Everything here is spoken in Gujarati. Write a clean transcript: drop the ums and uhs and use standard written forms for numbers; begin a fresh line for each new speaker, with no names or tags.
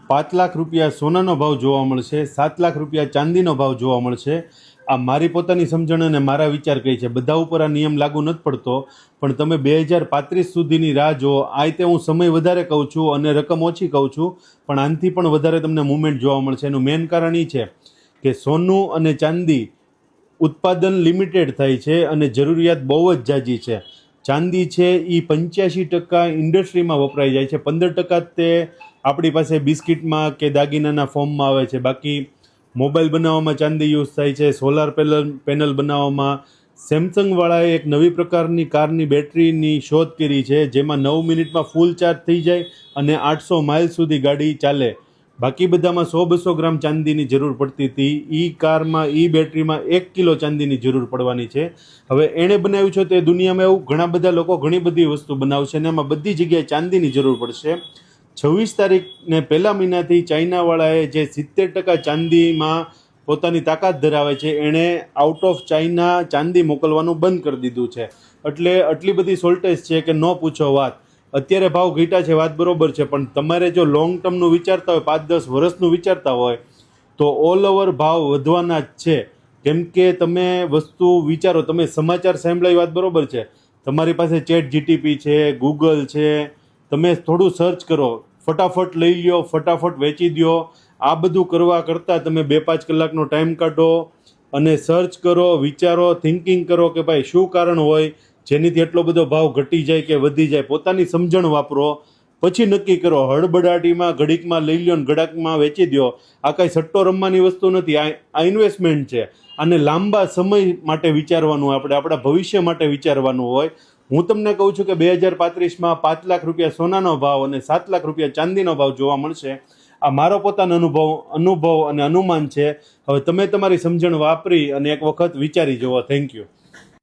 ₹5 લાખ સોનાનો ભાવ જોવા મળશે, ₹7 લાખ ચાંદીનો ભાવ જોવા મળશે. આ મારી પોતાની સમજણ અને મારા વિચાર કહી છે. બધા ઉપર આ નિયમ લાગુ નથી પડતો, પણ તમે 2035 સુધીની રાહ જુઓ. આ રીતે હું સમય વધારે કહું છું અને રકમ ઓછી કહું છું, પણ આનાથી પણ વધારે તમને મુવમેન્ટ જોવા મળશે. એનું મેઇન કારણ એ છે કે સોનું અને ચાંદી ઉત્પાદન લિમિટેડ થાય છે અને જરૂરિયાત બહુ જ ઝાઝી છે. ચાંદી છે એ 85% ઇન્ડસ્ટ્રીમાં વપરાઈ જાય છે, 15% તે આપણી પાસે બિસ્કિટમાં કે દાગીનાના ફોર્મમાં આવે છે. બાકી મોબાઈલ બનાવવામાં ચાંદી યુઝ થાય છે, સોલાર પેનલ બનાવવામાં. સેમસંગવાળાએ એક નવી પ્રકારની કારની બેટરીની શોધ કરી છે, જેમાં 9 મિનિટમાં ફૂલ ચાર્જ થઈ જાય અને 800 માઇલ સુધી ગાડી ચાલે. બાકી બધામાં 100-200 ગ્રામ ચાંદીની જરૂર પડતી હતી. કારમાં બેટરીમાં 1 કિલો ચાંદીની જરૂર પડવાની છે. હવે એણે બનાવ્યું છે તે દુનિયામાં એવું ઘણા બધા લોકો ઘણી બધી વસ્તુ બનાવશે અને એમાં બધી જગ્યાએ ચાંદીની જરૂર પડશે. 26 તારીખને પહેલા મહિનાથી ચાઇનાવાળાએ જે 70% ચાંદીમાં પોતાની તાકાત ધરાવે છે, એણે આઉટ ઓફ ચાઇના ચાંદી મોકલવાનું બંધ કરી દીધું છે. એટલે આટલી બધી શોર્ટેજ છે કે ન પૂછો વાત. અત્યારે ભાવ ઘટ્યા છે, વાત બરોબર છે, પણ તમારે જો લોંગ ટર્મનું વિચારતા હોય, 5-10 વર્ષનું વિચારતા હોય, તો ઓલ ઓવર ભાવ વધવાના જ છે. કેમ કે તમે વસ્તુ વિચારો, તમે સમાચાર સાંભળાય, વાત બરોબર છે, તમારી પાસે ચેટ જીટીપી છે, ગૂગલ છે, તમે થોડું સર્ચ કરો, ફટાફટ લઈ લ્યો, ફટાફટ વેચી દો. આ બધું કરવા કરતાં તમે 2-5 કલાકનો ટાઈમ કાઢો અને સર્ચ કરો, વિચારો, થિંકિંગ કરો કે ભાઈ શું કારણ હોય જેનીથી એટલો બધો ભાવ ઘટી જાય કે વધી જાય. પોતાની સમજણ વાપરો, પછી નક્કી કરો. હળબડાટીમાં ઘડીકમાં લઈ લ્યો ને ઘડાકમાં વેચી દો. આ કાંઈ સટ્ટો રમવાની વસ્તુ નથી. આ ઇન્વેસ્ટમેન્ટ છે. અને લાંબા સમય માટે વિચારવાનું, આપણા ભવિષ્ય માટે વિચારવાનું હોય. હું તમને કહું છું કે 2035માં ₹5 લાખ સોનાનો ભાવ અને ₹7 લાખ ચાંદીનો ભાવ જોવા મળશે. આ મારો પોતાનો અનુભવ અને અનુમાન છે. હવે તમે તમારી સમજણ વાપરી અને એક વખત વિચારી જુઓ. Thank you.